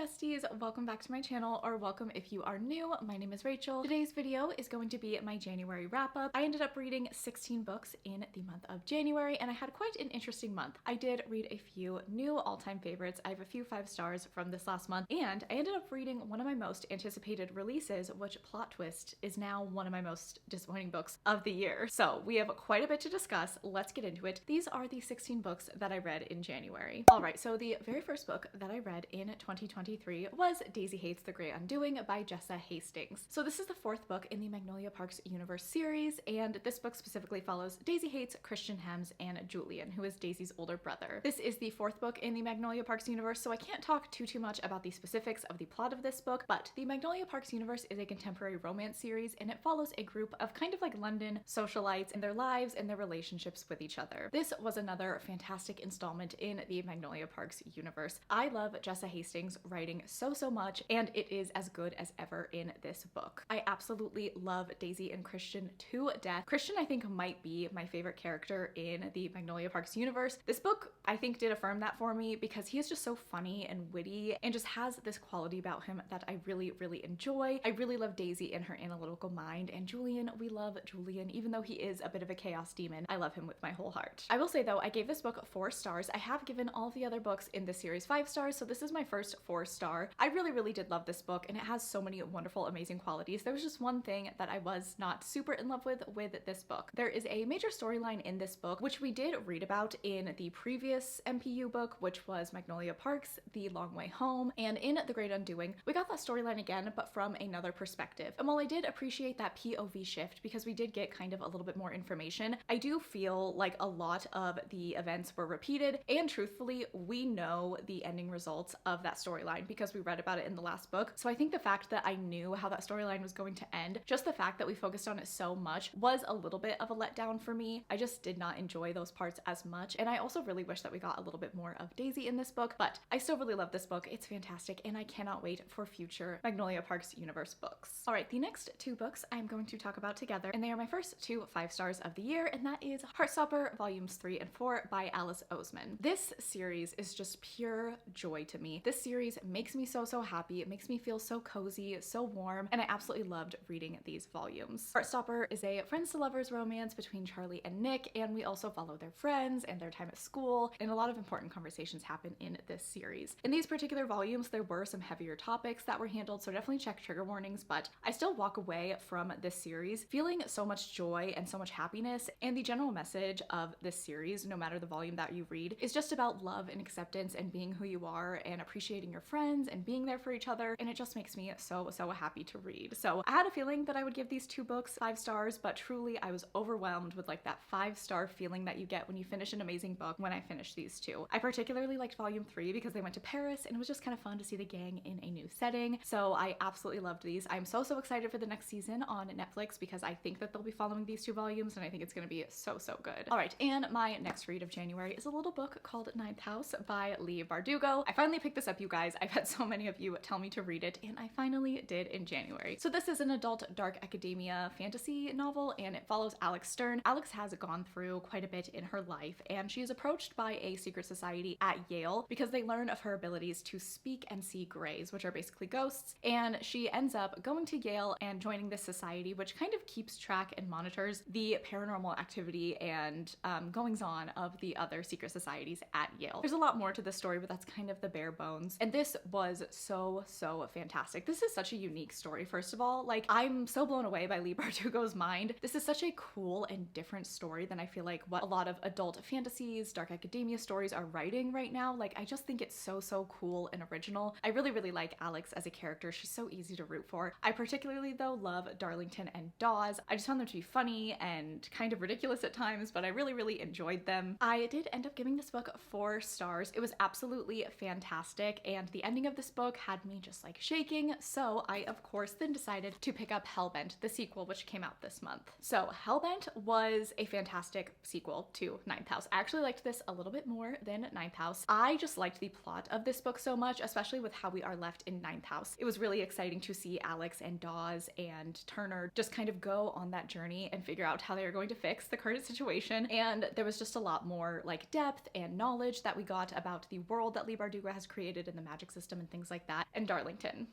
besties, welcome back to my channel, or welcome if you are new. My name is Rachel. Today's video is going to be my January wrap-up. I ended up reading 16 books in the month of January, and I had quite an interesting month. I did read a few new all-time favorites. I have a few 5 stars from this last month, and I ended up reading one of my most anticipated releases, which, plot twist, is now one of my most disappointing books of the year. So we have quite a bit to discuss. Let's get into it. These are the 16 books that I read in January. All right, so the very first book that I read in 2023 was Daisy Hates the Great Undoing by Jessa Hastings. So this is the 4th book in the Magnolia Parks universe series, and this book specifically follows Daisy Hates, Christian Hems, and Julian, who is Daisy's older brother. This is the 4th book in the Magnolia Parks universe, so I can't talk too much about the specifics of the plot of this book, but the Magnolia Parks universe is a contemporary romance series, and it follows a group of kind of like London socialites and their lives and their relationships with each other. This was another fantastic installment in the Magnolia Parks universe. I love Jessa Hastings' writing so much, and it is as good as ever in this book. I absolutely love Daisy and Christian to death. Christian, I think, might be my favorite character in the Magnolia Parks universe. This book, I think, did affirm that for me because he is just so funny and witty and just has this quality about him that I really enjoy. I really love Daisy and her analytical mind, and Julian, we love Julian. Even though he is a bit of a chaos demon, I love him with my whole heart. I will say though, I gave this book 4 stars. I have given all the other books in this series 5 stars, so this is my first 4-star. I really did love this book, and it has so many wonderful, amazing qualities. There was just one thing that I was not super in love with this book. There is a major storyline in this book, which we did read about in the previous MPU book, which was Magnolia Parks, The Long Way Home, and in The Great Undoing, we got that storyline again, but from another perspective. And while I did appreciate that POV shift because we did get kind of a little bit more information, I do feel like a lot of the events were repeated, and truthfully, we know the ending results of that storyline because we read about it in the last book. So I think the fact that I knew how that storyline was going to end, just the fact that we focused on it so much, was a little bit of a letdown for me. I just did not enjoy those parts as much, and I also really wish that we got a little bit more of Daisy in this book, but I still really love this book. It's fantastic, and I cannot wait for future Magnolia Parks universe books. All right, the next 2 books I'm going to talk about together, and they are my first 2 5 stars of the year, and that is Heartstopper Volumes 3 and 4 by Alice Oseman. This series is just pure joy to me. This series makes me so happy. It makes me feel so cozy, so warm, and I absolutely loved reading these volumes. Heartstopper is a friends to lovers romance between Charlie and Nick, and we also follow their friends and their time at school, and a lot of important conversations happen in this series. In these particular volumes, there were some heavier topics that were handled, so definitely check trigger warnings, but I still walk away from this series feeling so much joy and so much happiness, and the general message of this series, no matter the volume that you read, is just about love and acceptance and being who you are and appreciating your friends and being there for each other, and it just makes me so happy to read. So I had a feeling that I would give these 2 books 5 stars, but truly I was overwhelmed with like that 5-star feeling that you get when you finish an amazing book when I finished these 2. I particularly liked volume 3 because they went to Paris, and it was just kind of fun to see the gang in a new setting, so I absolutely loved these. I'm so excited for the next season on Netflix because I think that they'll be following these 2 volumes, and I think it's going to be so good. All right, and my next read of January is a little book called Ninth House by Leigh Bardugo. I finally picked this up, you guys. I've had so many of you tell me to read it, and I finally did in January. So this is an adult dark academia fantasy novel, and it follows Alex Stern. Alex has gone through quite a bit in her life, and she is approached by a secret society at Yale because they learn of her abilities to speak and see greys, which are basically ghosts, and she ends up going to Yale and joining this society, which kind of keeps track and monitors the paranormal activity and goings-on of the other secret societies at Yale. There's a lot more to this story, but that's kind of the bare bones, and this was so fantastic. This is such a unique story. First of all, like, I'm so blown away by Leigh Bardugo's mind. This is such a cool and different story than I feel like what a lot of adult fantasies, dark academia stories are writing right now. Like, I just think it's so cool and original. I really like Alex as a character. She's so easy to root for. I particularly though love Darlington and Dawes. I just found them to be funny and kind of ridiculous at times, but I really enjoyed them. I did end up giving this book 4 stars. It was absolutely fantastic, and the ending of this book had me just like shaking, so I of course then decided to pick up Hellbent, the sequel, which came out this month. So Hellbent was a fantastic sequel to Ninth House. I actually liked this a little bit more than Ninth House. I just liked the plot of this book so much, especially with how we are left in Ninth House. It was really exciting to see Alex and Dawes and Turner just kind of go on that journey and figure out how they are going to fix the current situation, and there was just a lot more like depth and knowledge that we got about the world that Leigh Bardugo has created in the Magic system and things like that. And Darlington.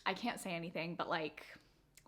I can't say anything, but like,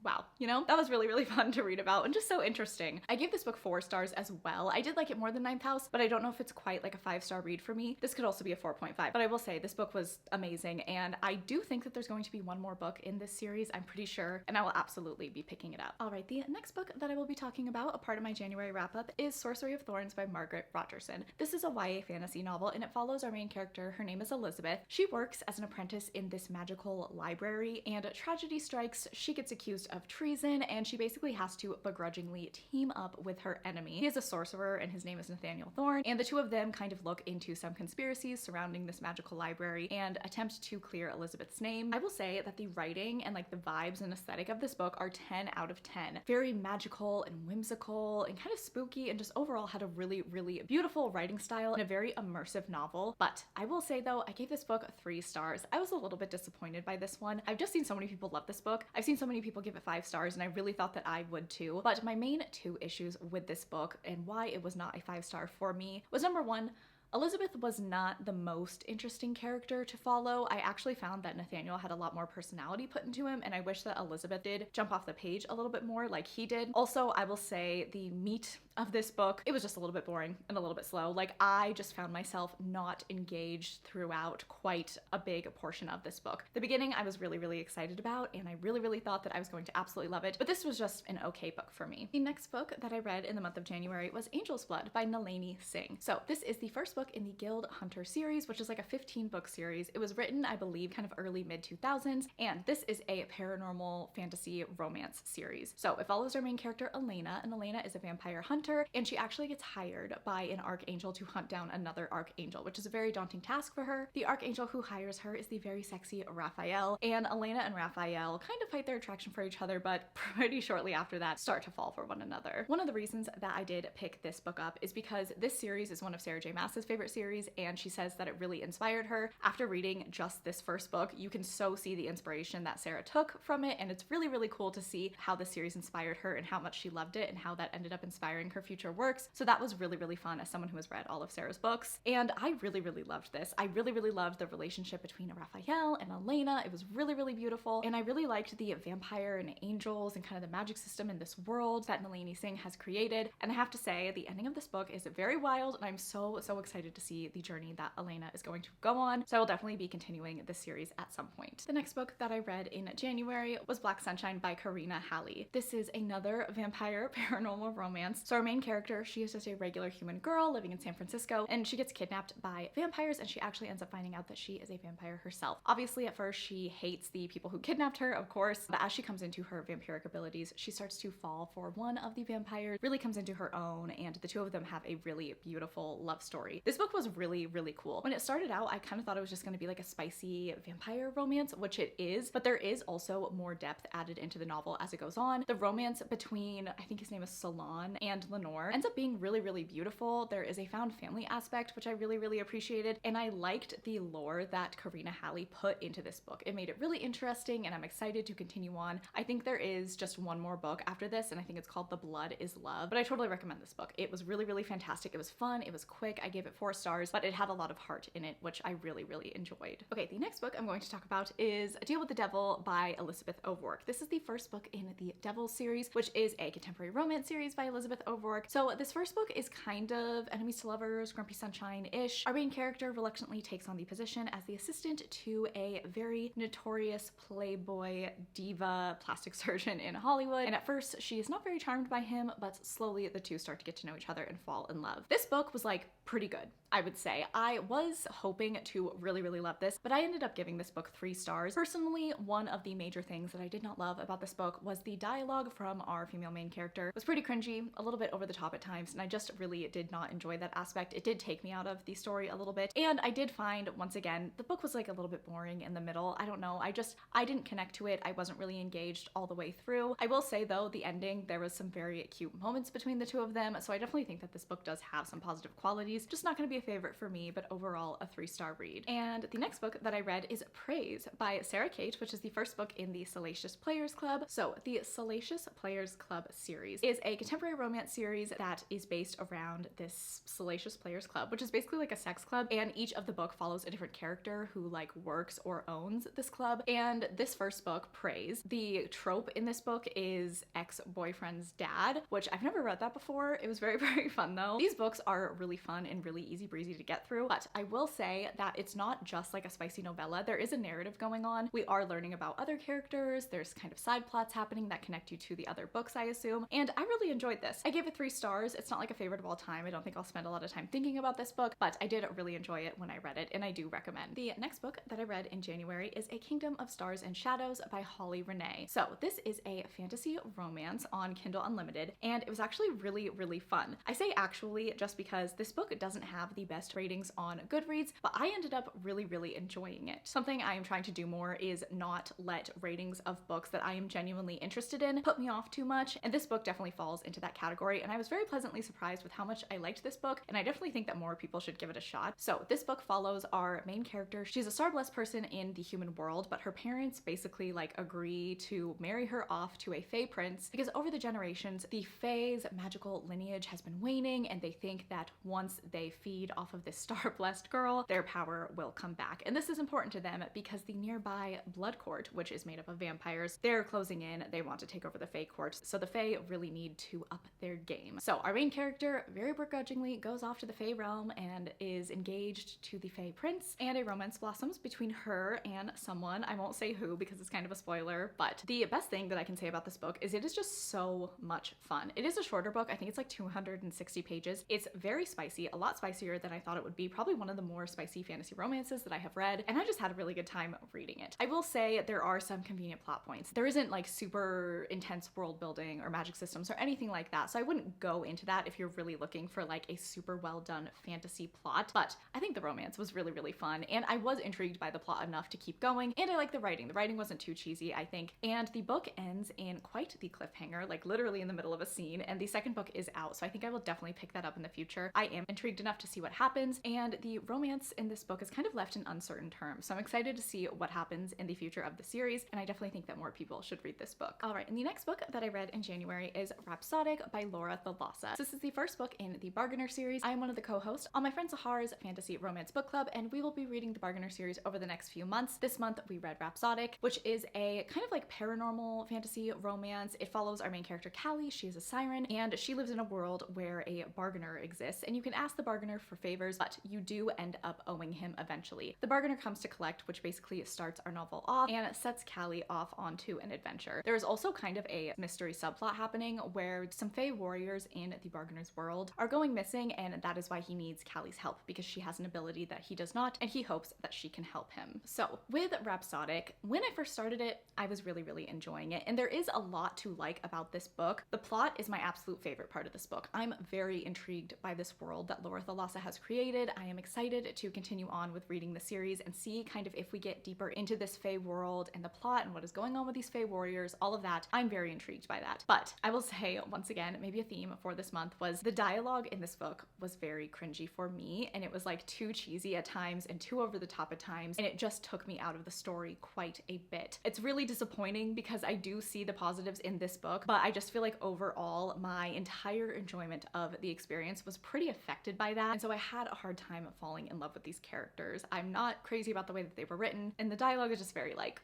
wow, you know, that was really, really fun to read about and just so interesting. I gave this book 4 stars as well. I did like it more than Ninth House, but I don't know if it's quite like a 5-star read for me. This could also be a 4.5, but I will say this book was amazing, and I do think that there's going to be one more book in this series, I'm pretty sure, and I will absolutely be picking it up. All right, the next book that I will be talking about, a part of my January wrap-up, is Sorcery of Thorns by Margaret Rogerson. This is a YA fantasy novel, and it follows our main character. Her name is Elizabeth. She works as an apprentice in this magical library, and tragedy strikes. She gets accused of treason, and she basically has to begrudgingly team up with her enemy. He is a sorcerer, and his name is Nathaniel Thorne, and the two of them kind of look into some conspiracies surrounding this magical library and attempt to clear Elizabeth's name. I will say that the writing and like the vibes and aesthetic of this book are 10 out of 10. Very magical and whimsical and kind of spooky, and just overall had a really, really beautiful writing style and a very immersive novel. But I will say though, I gave this book 3 stars. I was a little bit disappointed by this one. I've just seen so many people love this book. I've seen so many people give it 5 stars, and I really thought that I would too. But my main 2 issues with this book and why it was not a 5-star for me was, number 1, Elizabeth was not the most interesting character to follow. I actually found that Nathaniel had a lot more personality put into him, and I wish that Elizabeth did jump off the page a little bit more like he did. Also, I will say the meat of this book, it was just a little bit boring and a little bit slow. Like, I just found myself not engaged throughout quite a big portion of this book. The beginning I was really, really excited about, and I really, really thought that I was going to absolutely love it, but this was just an okay book for me. The next book that I read in the month of January was Angel's Blood by Nalini Singh. So this is the first book in the Guild Hunter series, which is like a 15-book series. It was written, I believe, kind of early mid-2000s, and this is a paranormal fantasy romance series. So it follows our main character, Elena, and Elena is a vampire hunter, and she actually gets hired by an archangel to hunt down another archangel, which is a very daunting task for her. The archangel who hires her is the very sexy Raphael, and Elena and Raphael kind of fight their attraction for each other, but pretty shortly after that start to fall for one another. One of the reasons that I did pick this book up is because this series is one of Sarah J. Maas's favorite series, and she says that it really inspired her. After reading just this first book, you can so see the inspiration that Sarah took from it, and it's really, really cool to see how the series inspired her and how much she loved it and how that ended up inspiring her future works. So that was really, really fun as someone who has read all of Sarah's books, and I really, really loved this. I really, really loved the relationship between Raphael and Elena. It was really, really beautiful, and I really liked the vampire and angels and kind of the magic system in this world that Nalini Singh has created. And I have to say, the ending of this book is very wild, and I'm so, so excited to see the journey that Elena is going to go on. So I will definitely be continuing this series at some point. The next book that I read in January was Black Sunshine by Karina Halley. This is another vampire paranormal romance. So our main character, she is just a regular human girl living in San Francisco, and she gets kidnapped by vampires, and she actually ends up finding out that she is a vampire herself. Obviously, at first, she hates the people who kidnapped her, of course, but as she comes into her vampiric abilities, she starts to fall for one of the vampires, really comes into her own, and the two of them have a really beautiful love story. This book was really, really cool. When it started out, I kind of thought it was just going to be like a spicy vampire romance, which it is, but there is also more depth added into the novel as it goes on. The romance between, I think his name is Salon, and Lenore ends up being really, really beautiful. There is a found family aspect, which I really, really appreciated, and I liked the lore that Karina Halley put into this book. It made it really interesting, and I'm excited to continue on. I think there is just one more book after this, and I think it's called The Blood is Love, but I totally recommend this book. It was really, really fantastic. It was fun. It was quick. I gave it 4 stars, but it had a lot of heart in it, which I really, really enjoyed. Okay, the next book I'm going to talk about is A Deal with the Devil by Elizabeth O'Rourke. This is the first book in the Devil series, which is a contemporary romance series by Elizabeth O'Rourke. So this first book is kind of enemies to lovers, Grumpy Sunshine-ish. Our main character reluctantly takes on the position as the assistant to a very notorious playboy diva plastic surgeon in Hollywood, and at first she is not very charmed by him, but slowly the two start to get to know each other and fall in love. This book was like pretty good, I would say. I was hoping to really, really love this, but I ended up giving this book 3 stars. Personally, one of the major things that I did not love about this book was the dialogue from our female main character. It was pretty cringy, a little bit over the top at times, and I just really did not enjoy that aspect. It did take me out of the story a little bit, and I did find, once again, the book was like a little bit boring in the middle. I don't know, I didn't connect to it. I wasn't really engaged all the way through. I will say though, the ending, there was some very cute moments between the two of them, so I definitely think that this book does have some positive qualities. Just not gonna be a favorite for me, but overall a 3-star read. And the next book that I read is Praise by Sarah Kate, which is the first book in the Salacious Players Club. So the Salacious Players Club series is a contemporary romance series that is based around this Salacious Players Club, which is basically like a sex club, and each of the book follows a different character who like works or owns this club. And this first book, Praise, the trope in this book is ex-boyfriend's dad, which I've never read that before. It was very, very fun though. These books are really fun and really easy breezy to get through, but I will say that it's not just like a spicy novella. There is a narrative going on. We are learning about other characters. There's kind of side plots happening that connect you to the other books, I assume, and I really enjoyed this. I gave it 3 stars. It's not like a favorite of all time. I don't think I'll spend a lot of time thinking about this book, but I did really enjoy it when I read it, and I do recommend. The next book that I read in January is A Kingdom of Stars and Shadows by Holly Renee. So this is a fantasy romance on Kindle Unlimited, and it was actually really, really fun. I say actually just because this book doesn't have the best ratings on Goodreads, but I ended up really, really enjoying it. Something I am trying to do more is not let ratings of books that I am genuinely interested in put me off too much, and this book definitely falls into that category, and I was very pleasantly surprised with how much I liked this book, and I definitely think that more people should give it a shot. So this book follows our main character. She's a star-blessed person in the human world, but her parents basically like agree to marry her off to a Fae prince because over the generations, the Fae's magical lineage has been waning, and they think that once they feed off of this star-blessed girl, their power will come back. And this is important to them because the nearby Blood Court, which is made up of vampires, they're closing in. They want to take over the Fae court, so the Fae really need to up their game. So our main character very begrudgingly goes off to the Fae realm and is engaged to the Fae prince, and a romance blossoms between her and someone. I won't say who because it's kind of a spoiler, but the best thing that I can say about this book is it is just so much fun. It is a shorter book. I think it's like 260 pages. It's very spicy, a lot spicier than I thought it would be. Probably one of the more spicy fantasy romances that I have read, and I just had a really good time reading it. I will say there are some convenient plot points. There isn't like super intense world building or magic systems or anything like that, so I wouldn't go into that if you're really looking for like a super well done fantasy plot, but I think the romance was really, really fun, and I was intrigued by the plot enough to keep going, and I like the writing. The writing wasn't too cheesy, I think, and the book ends in quite the cliffhanger, like literally in the middle of a scene, and the second book is out, so I think I will definitely pick that up in the future. I am intrigued enough to see what happens, and the romance in this book is kind of left in uncertain terms, so I'm excited to see what happens in the future of the series, and I definitely think that more people should read this book. All right, and the next book that I read in January is Rhapsodic by Laura Thalassa. This is the first book in the Bargainer series. I am one of the co-hosts on my friend Sahar's fantasy romance book club, and we will be reading the Bargainer series over the next few months. This month we read Rhapsodic, which is a kind of like paranormal fantasy romance. It follows our main character Callie. She is a siren, and she lives in a world where a bargainer exists, and you can ask the bargainer for favors, but you do end up owing him eventually. The bargainer comes to collect, which basically starts our novel off and sets Callie off onto an adventure. There is also kind of a mystery subplot happening where some Fae warriors in the bargainer's world are going missing, and that is why he needs Callie's help, because she has an ability that he does not, and he hopes that she can help him. So with Rhapsodic, when I first started it, I was really, really enjoying it, and there is a lot to like about this book. The plot is my absolute favorite part of this book. I'm very intrigued by this world that Laura Thalassa has created. I am excited to continue on with reading the series and see kind of if we get deeper into this Fae world and the plot and what is going on with these Fae warriors, all of that. I'm very intrigued by that. But I will say, once again, maybe a theme for this month was the dialogue in this book was very cringy for me, and it was like too cheesy at times and too over the top at times, and it just took me out of the story quite a bit. It's really disappointing because I do see the positives in this book, but I just feel like overall my entire enjoyment of the experience was pretty affected by that, and so I had a hard time falling in love with these characters. I'm not crazy about the way that they were written, and the dialogue is just very like,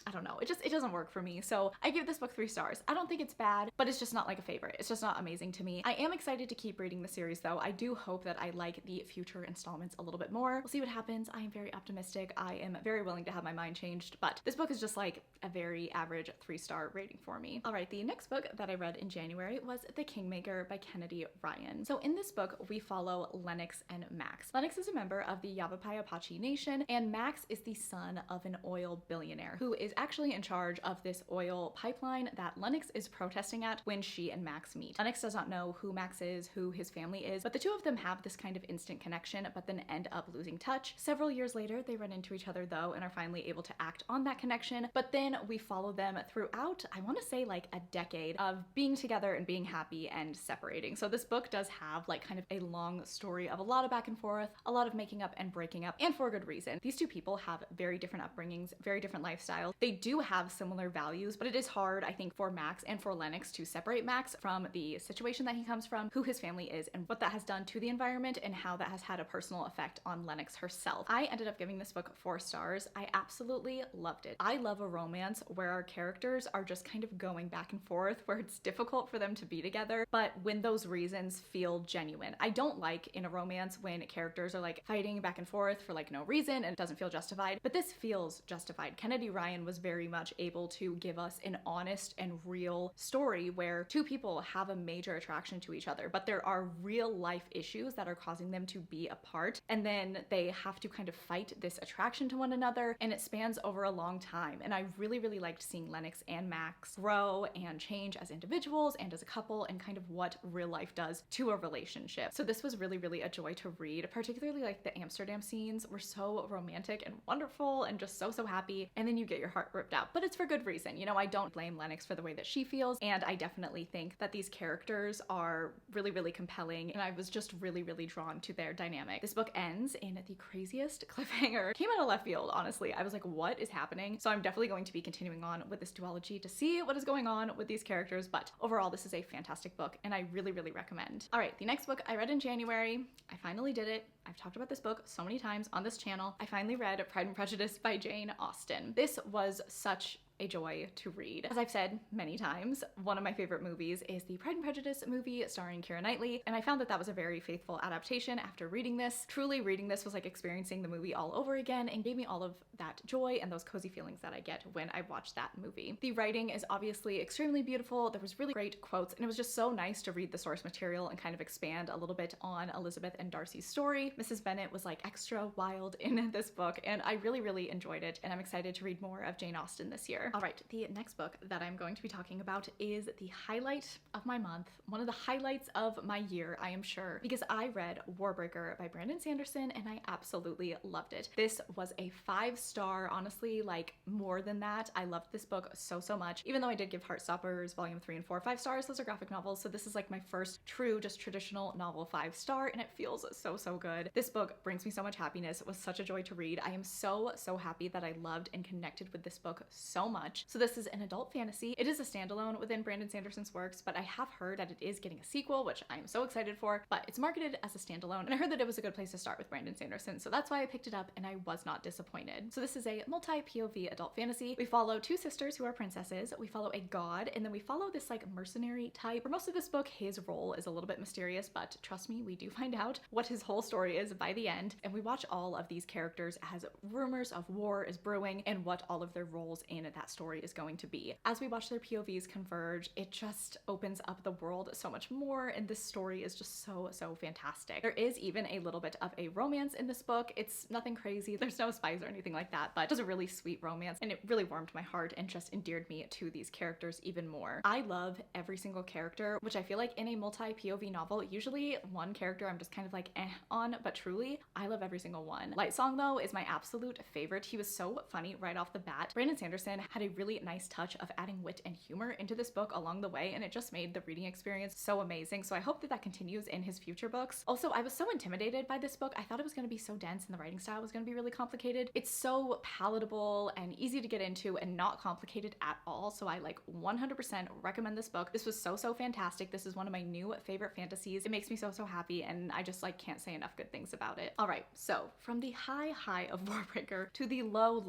I don't know, it doesn't work for me. So I give this book 3 stars. I don't think it's bad, but it's just not like a favorite. It's just not amazing to me. I am excited to keep reading the series though. I do hope that I like the future installments a little bit more. We'll see what happens. I am very optimistic. I am very willing to have my mind changed, but this book is just like a very average 3-star rating for me. All right, the next book that I read in January was The Kingmaker by Kennedy Ryan. So in this book, we follow Lennox and Max. Lennox is a member of the Yavapai Apache Nation, and Max is the son of an oil billionaire who is actually in charge of this oil pipeline that Lennox is protesting at when she and Max meet. Lennox does not know who Max is, who his family is, but the two of them have this kind of instant connection, but then end up losing touch. Several years later, they run into each other though and are finally able to act on that connection, but then we follow them throughout, I want to say like a decade of being together and being happy and separating. So this book does have like kind of a long story of a lot of back and forth, a lot of making up and breaking up, and for good reason. These two people have very different upbringings, very different lifestyles. They do have similar values, but it is hard, I think, for Max and for Lennox to separate Max from the situation that he comes from, who his family is, and what that has done to the environment and how that has had a personal effect on Lennox herself. I ended up giving this book 4 stars. I absolutely loved it. I love a romance where our characters are just kind of going back and forth, where it's difficult for them to be together, but when those reasons feel genuine. I don't like in a romance when characters are like fighting back and forth for like no reason and it doesn't feel justified, but this feels justified. Kennedy Ryan was very much able to give us an honest and real story where two people have a major attraction to each other, but there are real life issues that are causing them to be apart, and then they have to kind of fight this attraction to one another, and it spans over a long time. And I really, really liked seeing Lennox and Max grow and change as individuals and as a couple, and kind of what real life does to a relationship. So this was really, really a joy to read, particularly like the Amsterdam scenes were so romantic and wonderful and just so happy, and then you get your heart ripped out, but it's for good reason. You know, I don't blame Lennox for the way that she feels, and I definitely think that these characters are really, really compelling, and I was just really, really drawn to their dynamic. This book ends in the craziest cliffhanger. Came out of left field, honestly. I was like, what is happening? So I'm definitely going to be continuing on with this duology to see what is going on with these characters, but overall this is a fantastic book and I really, really recommend. All right, the next book I read in January. I finally did it. I've talked about this book so many times on this channel. I finally read Pride and Prejudice by Jane Austen. This was such a joy to read. As I've said many times, one of my favorite movies is the Pride and Prejudice movie starring Keira Knightley, and I found that that was a very faithful adaptation after reading this. Truly, reading this was like experiencing the movie all over again and gave me all of that joy and those cozy feelings that I get when I watch that movie. The writing is obviously extremely beautiful. There was really great quotes, and it was just so nice to read the source material and kind of expand a little bit on Elizabeth and Darcy's story. Mrs. Bennet was like extra wild in this book, and I really, really enjoyed it, and I'm excited to read more of Jane Austen this year. All right, the next book that I'm going to be talking about is the highlight of my month, one of the highlights of my year, I am sure, because I read Warbreaker by Brandon Sanderson and I absolutely loved it. This was a 5-star, honestly, like more than that. I loved this book so much, even though I did give Heartstoppers Volume 3 and 4 5 stars. Those are graphic novels, so this is like my first true, just traditional novel 5-star, and it feels so good. This book brings me so much happiness. It was such a joy to read. I am so happy that I loved and connected with this book so much. So this is an adult fantasy. It is a standalone within Brandon Sanderson's works, but I have heard that it is getting a sequel, which I am so excited for, but it's marketed as a standalone, and I heard that it was a good place to start with Brandon Sanderson, so that's why I picked it up, and I was not disappointed. So this is a multi-POV adult fantasy. We follow 2 sisters who are princesses, we follow a god, and then we follow this like mercenary type. For most of this book, his role is a little bit mysterious, but trust me, we do find out what his whole story is by the end, and we watch all of these characters as rumors of war is brewing and what all of their roles in that story is going to be. As we watch their POVs converge, it just opens up the world so much more, and this story is just so fantastic. There is even a little bit of a romance in this book. It's nothing crazy, there's no spies or anything like that, but it was a really sweet romance, and it really warmed my heart and just endeared me to these characters even more. I love every single character, which I feel like in a multi-POV novel, usually one character I'm just kind of like on, but truly, I love every single one. Lightsong, though, is my absolute favorite. He was so funny right off the bat. Brandon Sanderson had a really nice touch of adding wit and humor into this book along the way, and it just made the reading experience so amazing, so I hope that that continues in his future books. Also, I was so intimidated by this book. I thought it was going to be so dense and the writing style was going to be really complicated. It's so palatable and easy to get into and not complicated at all, so I like 100% recommend this book. This was so fantastic. This is one of my new favorite fantasies. It makes me so happy, and I just like can't say enough good things about it. All right, so from the high of Warbreaker to the low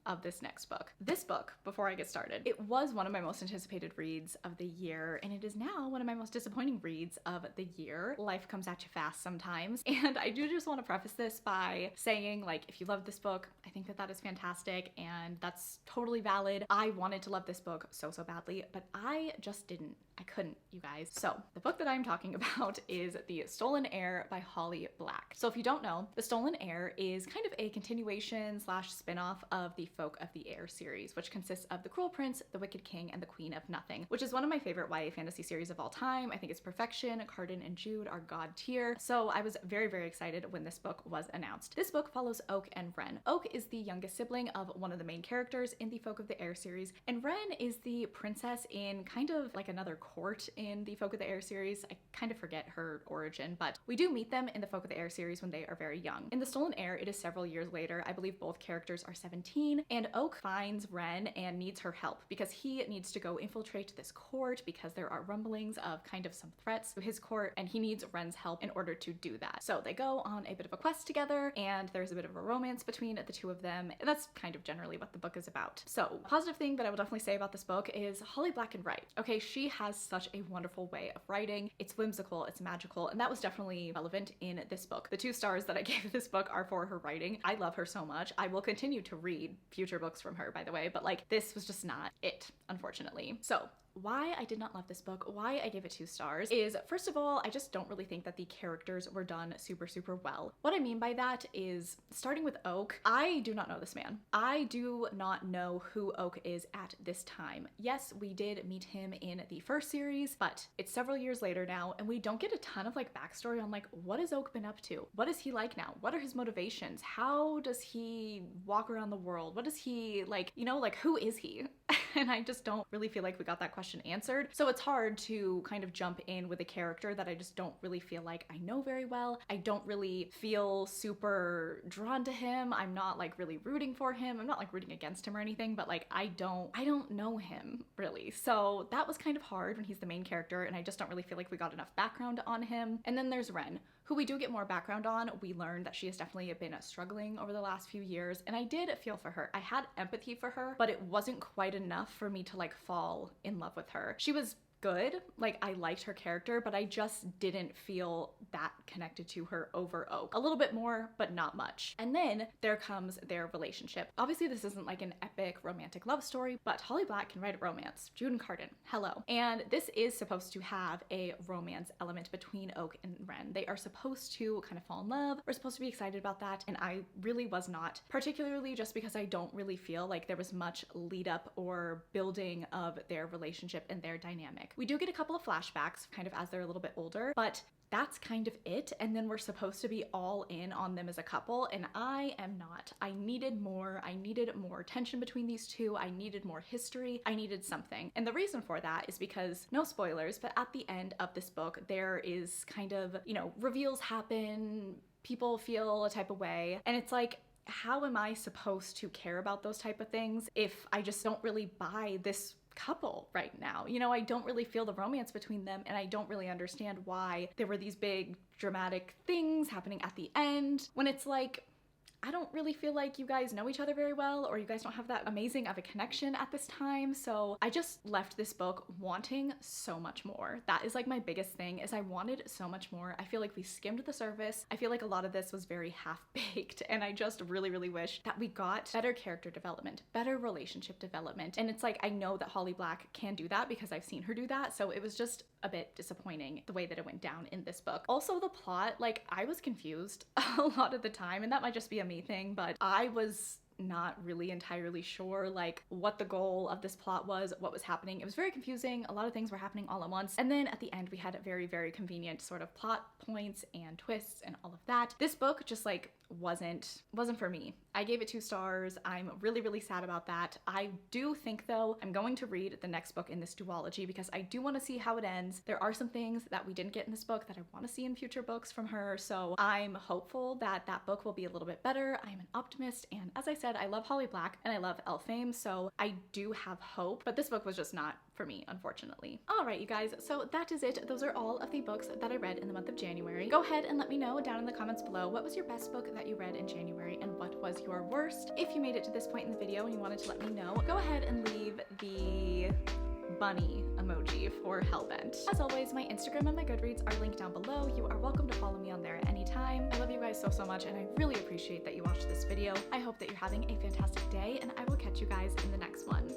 of this next book. This book, before I get started, it was one of my most anticipated reads of the year, and it is now one of my most disappointing reads of the year. Life comes at you fast sometimes, and I do just want to preface this by saying, like, if you love this book, I think that that is fantastic, and that's totally valid. I wanted to love this book so badly, but I just didn't. I couldn't, you guys. So the book that I'm talking about is The Stolen Heir by Holly Black. So if you don't know, The Stolen Heir is kind of a continuation / spin-off of the Folk of the Air series, which consists of The Cruel Prince, The Wicked King, and The Queen of Nothing, which is one of my favorite YA fantasy series of all time. I think it's perfection. Cardan and Jude are god tier. So I was very excited when this book was announced. This book follows Oak and Wren. Oak is the youngest sibling of one of the main characters in the Folk of the Air series, and Wren is the princess in kind of like another court in the Folk of the Air series. I kind of forget her origin, but we do meet them in the Folk of the Air series when they are very young. In The Stolen Heir, it is several years later. I believe both characters are 17, and Oak finds Wren Ren and needs her help because he needs to go infiltrate this court because there are rumblings of kind of some threats to his court, and he needs Ren's help in order to do that. So they go on a bit of a quest together, and there's a bit of a romance between the two of them, and that's kind of generally what the book is about. So, positive thing that I will definitely say about this book is Holly Black can write. Okay, she has such a wonderful way of writing. It's whimsical, it's magical, and that was definitely relevant in this book. The 2 stars that I gave this book are for her writing. I love her so much. I will continue to read future books from her, by the way, but like this was just not it, unfortunately. So, why I did not love this book, why I gave it 2 stars, is first of all, I just don't really think that the characters were done super well. What I mean by that is, starting with Oak, I do not know this man. I do not know who Oak is at this time. Yes, we did meet him in the first series, but it's several years later now, and we don't get a ton of like backstory on like, what has Oak been up to? What is he like now? What are his motivations? How does he walk around the world? What is he like, you know, like who is he? And I just don't really feel like we got that question answered. So it's hard to kind of jump in with a character that I just don't really feel like I know very well. I don't really feel super drawn to him. I'm not like really rooting for him. I'm not like rooting against him or anything, but like I don't know him really. So that was kind of hard when he's the main character, and I just don't really feel like we got enough background on him. And then there's Ren, who we do get more background on. We learned that she has definitely been struggling over the last few years, and I did feel for her. I had empathy for her, but it wasn't quite enough for me to like fall in love with her. She was good, like I liked her character, but I just didn't feel that connected to her over Oak. A little bit more, but not much. And then there comes their relationship. Obviously this isn't like an epic romantic love story, but Holly Black can write a romance. Juden Carden, hello. And this is supposed to have a romance element between Oak and Ren. They are supposed to kind of fall in love. We're supposed to be excited about that, and I really was not, particularly just because I don't really feel like there was much lead up or building of their relationship and their dynamic. We do get a couple of flashbacks kind of as they're a little bit older, but that's kind of it. And then we're supposed to be all in on them as a couple, and I am not. I needed more. I needed more tension between these two. I needed more history. I needed something. And the reason for that is because, no spoilers, but at the end of this book, there is kind of, you know, reveals happen, people feel a type of way, and it's like, how am I supposed to care about those type of things if I just don't really buy this couple right now? You know, I don't really feel the romance between them, and I don't really understand why there were these big dramatic things happening at the end when it's like, I don't really feel like you guys know each other very well, or you guys don't have that amazing of a connection at this time. So I just left this book wanting so much more. That is like my biggest thing, is I wanted so much more. I feel like we skimmed the surface. I feel like a lot of this was very half-baked, and I just really wish that we got better character development, better relationship development. And it's like, I know that Holly Black can do that because I've seen her do that, so it was just a bit disappointing the way that it went down in this book. Also the plot, like I was confused a lot of the time, and that might just be a me thing, but I was not really entirely sure like what the goal of this plot was, what was happening. It was very confusing. A lot of things were happening all at once. And then at the end we had very convenient sort of plot points and twists and all of that. This book just like wasn't for me. I gave it 2 stars. I'm really sad about that. I do think though I'm going to read the next book in this duology because I do want to see how it ends. There are some things that we didn't get in this book that I want to see in future books from her, so I'm hopeful that that book will be a little bit better. I'm an optimist, and as I said, I love Holly Black and I love Elfame, so I do have hope, but this book was just not for me, unfortunately. All right, you guys, so that is it. Those are all of the books that I read in the month of January. Go ahead and let me know down in the comments below, what was your best book that you read in January and what was your worst? If you made it to this point in the video and you wanted to let me know, go ahead and leave the bunny emoji for Hellbent. As always, my Instagram and my Goodreads are linked down below. You are welcome to follow me on there at any time. I love you guys so much, and I really appreciate that you watched this video. I hope that you're having a fantastic day, and I will catch you guys in the next one.